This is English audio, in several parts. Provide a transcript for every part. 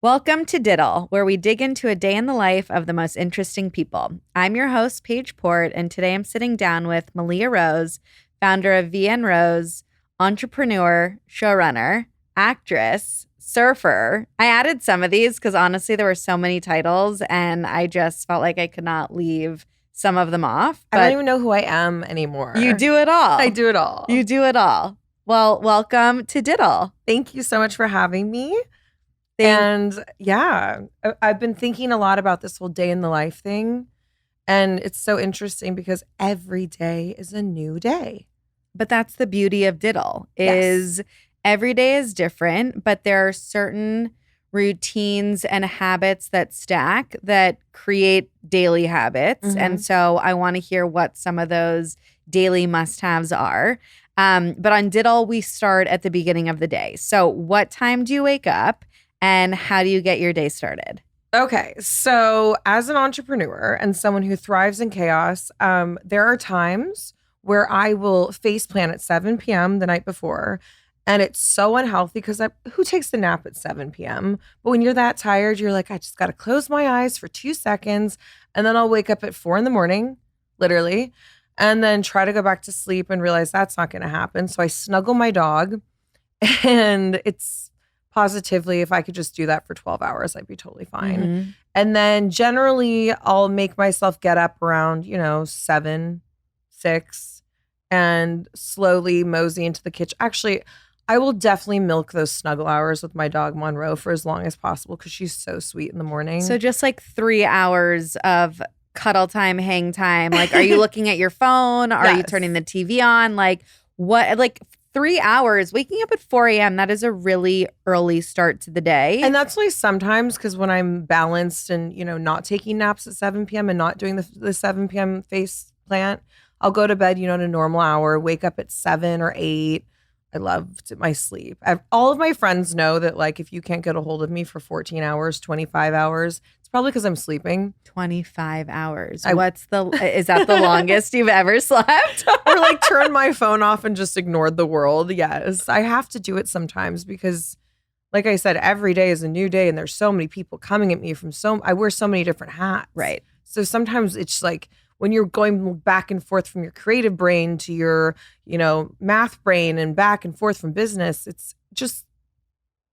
Welcome to DITL, where we dig into a day in the life of the most interesting people. I'm your host, Paige Port, and today I'm sitting down with Malea Rose, founder of VN Rose, entrepreneur, showrunner, actress, surfer. I added some of these because honestly, there were so many titles, and I just felt like I could not leave some of them off. I don't even know who I am anymore. You do it all. I do it all. You do it all. Well, welcome to DITL. Thank you so much for having me. And yeah, I've been thinking a lot about this whole day in the life thing. And it's so interesting because every day is a new day. But that's the beauty of DITL is every day is different, but there are certain routines and habits that stack that create daily habits. Mm-hmm. And so I want to hear what some of those daily must-haves are. But on DITL, we start at the beginning of the day. So what time do you wake up? And how do you get your day started? Okay, so as an entrepreneur and someone who thrives in chaos, there are times where I will faceplant at 7 p.m. the night before. And it's so unhealthy because who takes the nap at 7 p.m.? But when you're that tired, you're like, I just got to close my eyes for 2 seconds. And then I'll wake up at 4 a.m, literally, and then try to go back to sleep and realize that's not going to happen. So I snuggle my dog, and it's positively, if I could just do that for 12 hours, I'd be totally fine. Mm-hmm. And then generally I'll make myself get up around, 7, 6, and slowly mosey into the kitchen. Actually, I will definitely milk those snuggle hours with my dog Monroe for as long as possible because she's so sweet in the morning. So just like 3 hours of cuddle time, hang time. Like, are you looking at your phone? Are you turning the TV on? Like, what? Like 3 hours, waking up at 4 a.m., that is a really early start to the day. And that's why sometimes, because when I'm balanced and, not taking naps at 7 p.m. and not doing the 7 p.m. face plant, I'll go to bed, at a normal hour, wake up at 7 or 8. I loved my sleep. All of my friends know that, like, if you can't get a hold of me for 14 hours, 25 hours, it's probably because I'm sleeping. 25 hours. Is that the longest you've ever slept? Or like turn my phone off and just ignored the world. Yes, I have to do it sometimes because, like I said, every day is a new day and there's so many people coming at me I wear so many different hats. Right. So sometimes it's like when you're going back and forth from your creative brain to your, math brain and back and forth from business, it's just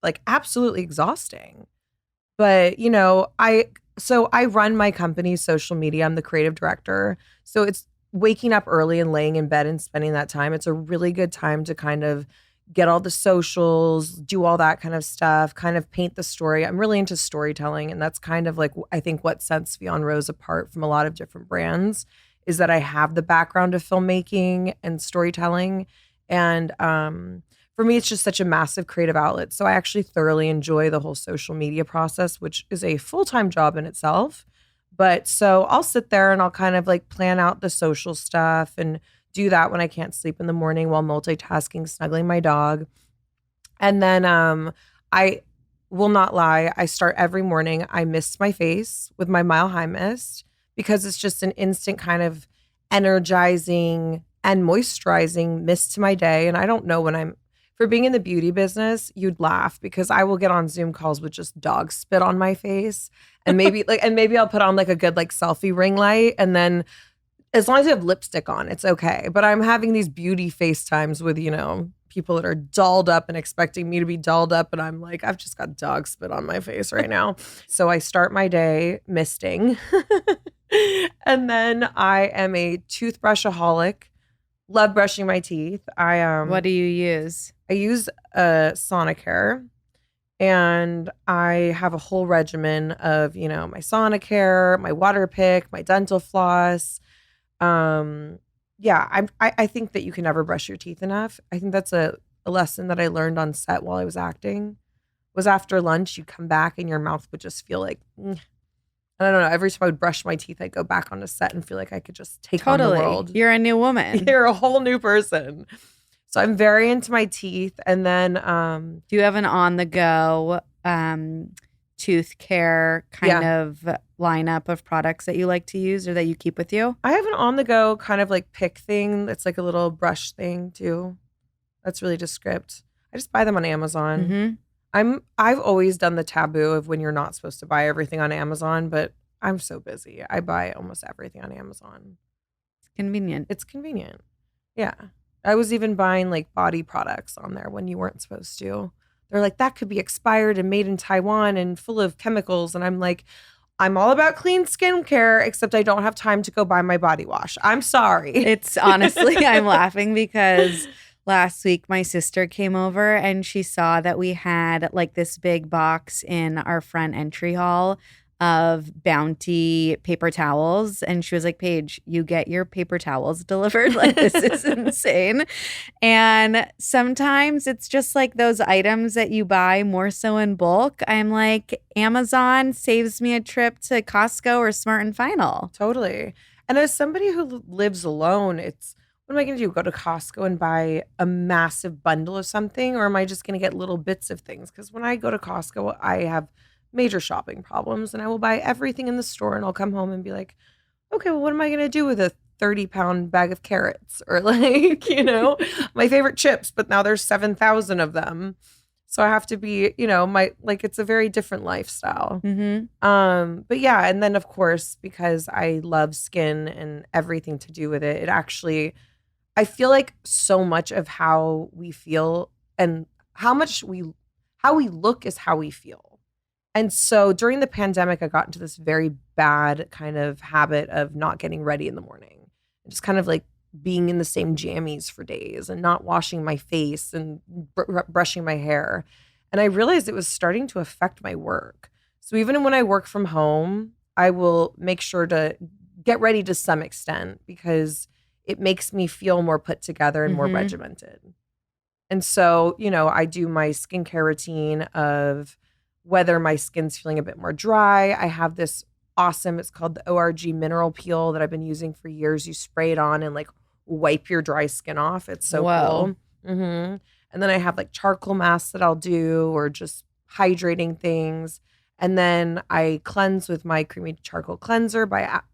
like absolutely exhausting. But, I run my company's social media. I'm the creative director. So it's waking up early and laying in bed and spending that time. It's a really good time to kind of get all the socials, do all that kind of stuff, kind of paint the story. I'm really into storytelling. And that's kind of like, I think what sets VN Rose apart from a lot of different brands is that I have the background of filmmaking and storytelling. And for me, it's just such a massive creative outlet. So I actually thoroughly enjoy the whole social media process, which is a full-time job in itself. But so I'll sit there and I'll kind of like plan out the social stuff and do that when I can't sleep in the morning while multitasking, snuggling my dog. And then I will not lie, I start every morning, I mist my face with my Mile High Mist because it's just an instant kind of energizing and moisturizing mist to my day. And I don't know for being in the beauty business, you'd laugh because I will get on Zoom calls with just dog spit on my face. And maybe I'll put on like a good like selfie ring light. And then as long as you have lipstick on, it's okay. But I'm having these beauty FaceTimes with, people that are dolled up and expecting me to be dolled up. And I'm like, I've just got dog spit on my face right now. So I start my day misting. And then I am a toothbrushaholic. Love brushing my teeth. What do you use? I use Sonicare, and I have a whole regimen of, my Sonicare, my water pick, my dental floss. I think that you can never brush your teeth enough. I think that's a lesson that I learned on set while I was acting. Was after lunch, you'd come back and your mouth would just feel like, I don't know. Every time I would brush my teeth, I'd go back on the set and feel like I could just take on the world. You're a new woman. You're a whole new person. So I'm very into my teeth. And then do you have an on-the-go tooth care kind of lineup of products that you like to use or that you keep with you? I have an on-the-go kind of like pick thing. That's like a little brush thing too. That's really just script. I just buy them on Amazon. Mm-hmm. I've always done the taboo of when you're not supposed to buy everything on Amazon, but I'm so busy. I buy almost everything on Amazon. It's convenient. It's convenient. Yeah. I was even buying like body products on there when you weren't supposed to. They're like, that could be expired and made in Taiwan and full of chemicals. And I'm like, I'm all about clean skincare, except I don't have time to go buy my body wash. I'm sorry. It's honestly, I'm laughing because last week my sister came over and she saw that we had like this big box in our front entry hall of Bounty paper towels. And she was like, Paige, you get your paper towels delivered. Like, this is insane. And sometimes it's just like those items that you buy more so in bulk. I'm like, Amazon saves me a trip to Costco or Smart and Final. Totally. And as somebody who lives alone, it's what am I going to do? Go to Costco and buy a massive bundle of something? Or am I just going to get little bits of things? Because when I go to Costco, I have major shopping problems and I will buy everything in the store and I'll come home and be like, okay, well, what am I going to do with a 30-pound bag of carrots? Or like, my favorite chips, but now there's 7,000 of them. So I have to be, it's a very different lifestyle. But yeah, and then of course, because I love skin and everything to do with it, I feel like so much of how we feel and how we look is how we feel. And so during the pandemic, I got into this very bad kind of habit of not getting ready in the morning, just kind of like being in the same jammies for days and not washing my face and brushing my hair. And I realized it was starting to affect my work. So even when I work from home, I will make sure to get ready to some extent because it makes me feel more put together and more regimented. And so, I do my skincare routine of whether my skin's feeling a bit more dry. I have this awesome, it's called the ORG mineral peel that I've been using for years. You spray it on and like wipe your dry skin off. It's so cool. And then I have like charcoal masks that I'll do or just hydrating things. And then I cleanse with my creamy charcoal cleanser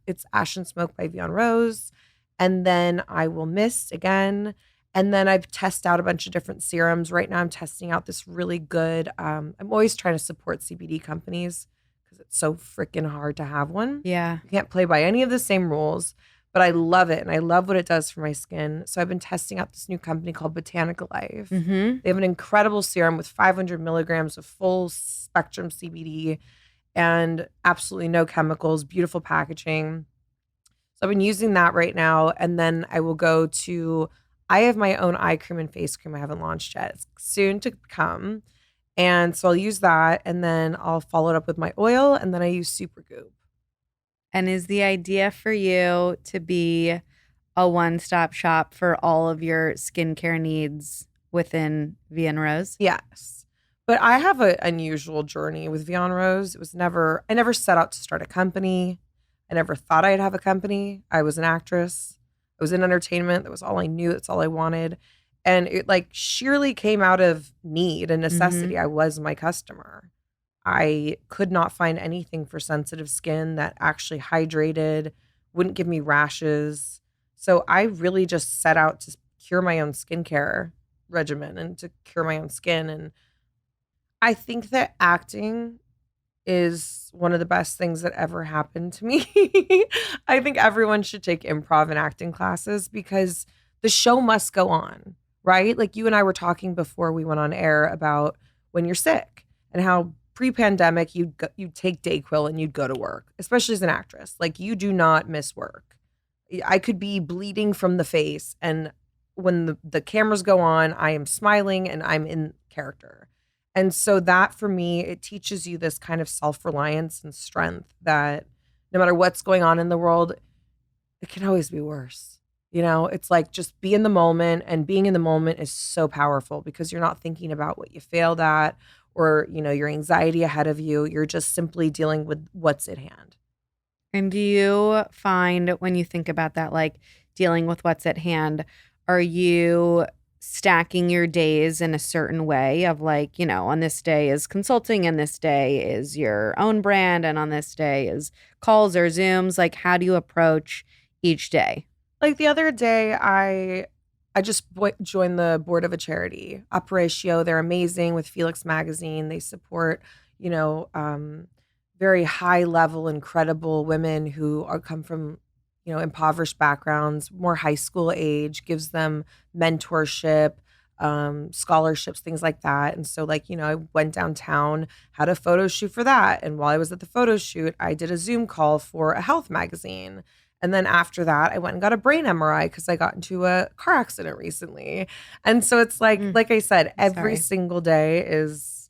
it's Ash and Smoke by Vion Rose. And then I will mist again. And then I've tested out a bunch of different serums. Right now I'm testing out this really good, I'm always trying to support CBD companies because it's so freaking hard to have one. Yeah. You can't play by any of the same rules, but I love it. And I love what it does for my skin. So I've been testing out this new company called Botanical Life. They have an incredible serum with 500 milligrams of full spectrum CBD and absolutely no chemicals, beautiful packaging. So I've been using that right now. And then I have my own eye cream and face cream I haven't launched yet. It's soon to come. And so I'll use that and then I'll follow it up with my oil and then I use Supergoop. And is the idea for you to be a one-stop shop for all of your skincare needs within Vion Rose? Yes. But I have an unusual journey with Vion Rose. I never set out to start a company. I never thought I'd have a company. I was an actress. I was in entertainment. That was all I knew. That's all I wanted. And it like sheerly came out of need and necessity. I was my customer. I could not find anything for sensitive skin that actually hydrated, wouldn't give me rashes. So I really just set out to cure my own skincare regimen and to cure my own skin. And I think that acting is one of the best things that ever happened to me. I think everyone should take improv and acting classes because the show must go on, right? Like you and I were talking before we went on air about when you're sick and how pre-pandemic you'd take DayQuil and you'd go to work, especially as an actress. Like you do not miss work. I could be bleeding from the face and when the cameras go on, I am smiling and I'm in character. And so that for me, it teaches you this kind of self-reliance and strength that no matter what's going on in the world, it can always be worse. It's like just be in the moment, and being in the moment is so powerful because you're not thinking about what you failed at or, your anxiety ahead of you. You're just simply dealing with what's at hand. And do you find when you think about that, like dealing with what's at hand, are you stacking your days in a certain way of like, on this day is consulting and this day is your own brand and on this day is calls or Zooms? Like, how do you approach each day? Like the other day, I I just joined the board of a charity, Operatio. They're amazing with Felix Magazine. They support, you know, very high level, incredible women who come from, impoverished backgrounds, more high school age, gives them mentorship, scholarships, things like that. And so, like, I went downtown, had a photo shoot for that. And while I was at the photo shoot, I did a Zoom call for a health magazine. And then after that, I went and got a brain MRI because I got into a car accident recently. And so it's like I said, every single day is.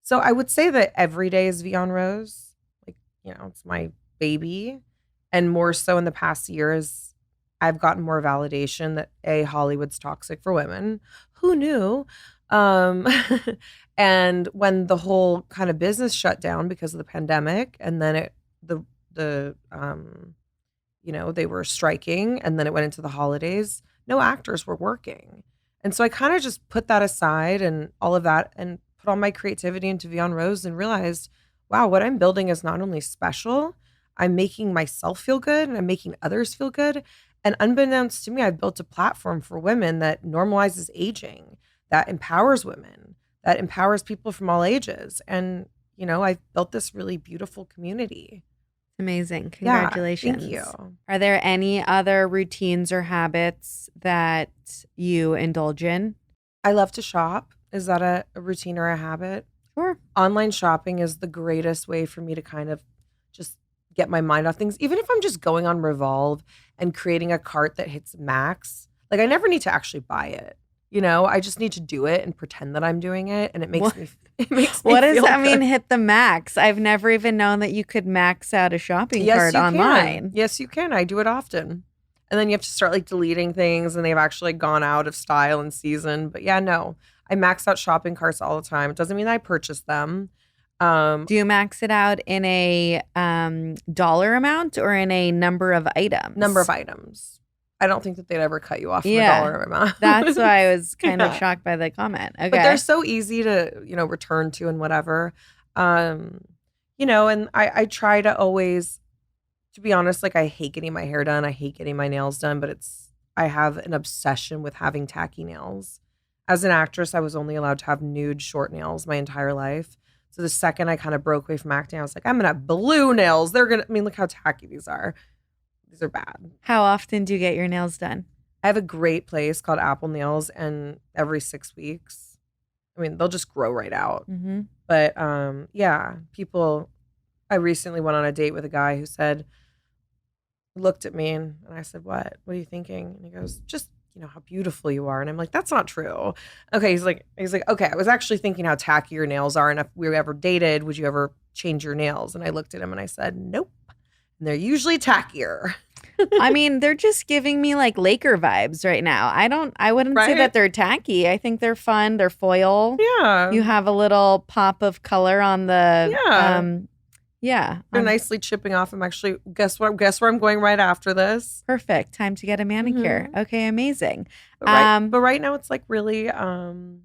So I would say that every day is Vion Rose. Like, it's my baby. And more so in the past years, I've gotten more validation that Hollywood's toxic for women. Who knew? And when the whole kind of business shut down because of the pandemic, and then they were striking, and then it went into the holidays, no actors were working. And so I kind of just put that aside and all of that and put all my creativity into Vion Rose and realized, wow, what I'm building is not only special, I'm making myself feel good and I'm making others feel good. And unbeknownst to me, I've built a platform for women that normalizes aging, that empowers women, that empowers people from all ages. And, I've built this really beautiful community. Amazing. Congratulations. Yeah, thank you. Are there any other routines or habits that you indulge in? I love to shop. Is that a routine or a habit? Sure. Online shopping is the greatest way for me to kind of just get my mind off things. Even if I'm just going on Revolve and creating a cart that hits max, like I never need to actually buy it. I just need to do it and pretend that I'm doing it, and it makes me. What does that mean? Hit the max? I've never even known that you could max out a shopping cart online. Yes, you can. I do it often, and then you have to start like deleting things, and they've actually gone out of style and season. But yeah, no, I max out shopping carts all the time. It doesn't mean I purchase them. Do you max it out in a dollar amount or in a number of items? Number of items. I don't think that they'd ever cut you off from a dollar amount. That's why I was kind of shocked by the comment. Okay. But they're so easy to, return to and whatever. And I try to always, to be honest, like I hate getting my hair done. I hate getting my nails done, but I have an obsession with having tacky nails. As an actress, I was only allowed to have nude short nails my entire life. So the second I kind of broke away from acting, I was like, I'm going to have blue nails. Look how tacky these are. These are bad. How often do you get your nails done? I have a great place called Apple Nails, and every 6 weeks. I mean, they'll just grow right out. Mm-hmm. But yeah, people. I recently went on a date with a guy who looked at me, and I said, "What? What are you thinking?" And he goes, "Just how beautiful you are." And I'm like, "That's not true." Okay, he's like, "Okay, I was actually thinking how tacky your nails are, and if we ever dated, would you ever change your nails?" And I looked at him and I said, "Nope." And they're usually tackier. I mean, they're just giving me like Laker vibes right now. I wouldn't say that they're tacky. I think they're fun. They're foil. Yeah. You have a little pop of color on the, They're nicely chipping off. I'm actually, guess where I'm going right after this. Perfect. Time to get a manicure. Mm-hmm. Okay. Amazing. But right now it's like really, I'm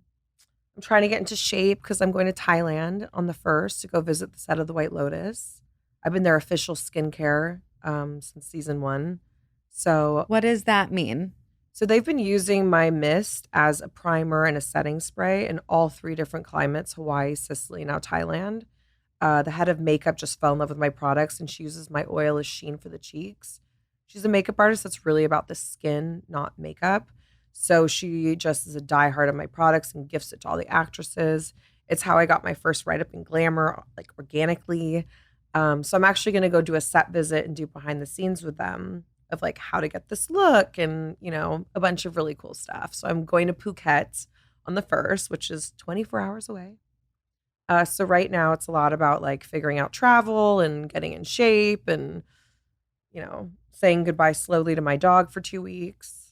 trying to get into shape because I'm going to Thailand on the 1st to go visit the set of the White Lotus. I've been their official skincare since season 1. So what does that mean? So they've been using my mist as a primer and a setting spray in all 3 different climates: Hawaii, Sicily, now Thailand. The head of makeup just fell in love with my products, and she uses my oil as sheen for the cheeks. She's a makeup artist that's really about the skin, not makeup. So she just is a diehard of my products and gifts it to all the actresses. It's how I got my first write-up in Glamour, like organically. So I'm actually going to go do a set visit and do behind the scenes with them of like how to get this look and, a bunch of really cool stuff. So I'm going to Phuket on the 1st, which is 24 hours away. So right now it's a lot about like figuring out travel and getting in shape and, saying goodbye slowly to my dog for 2 weeks.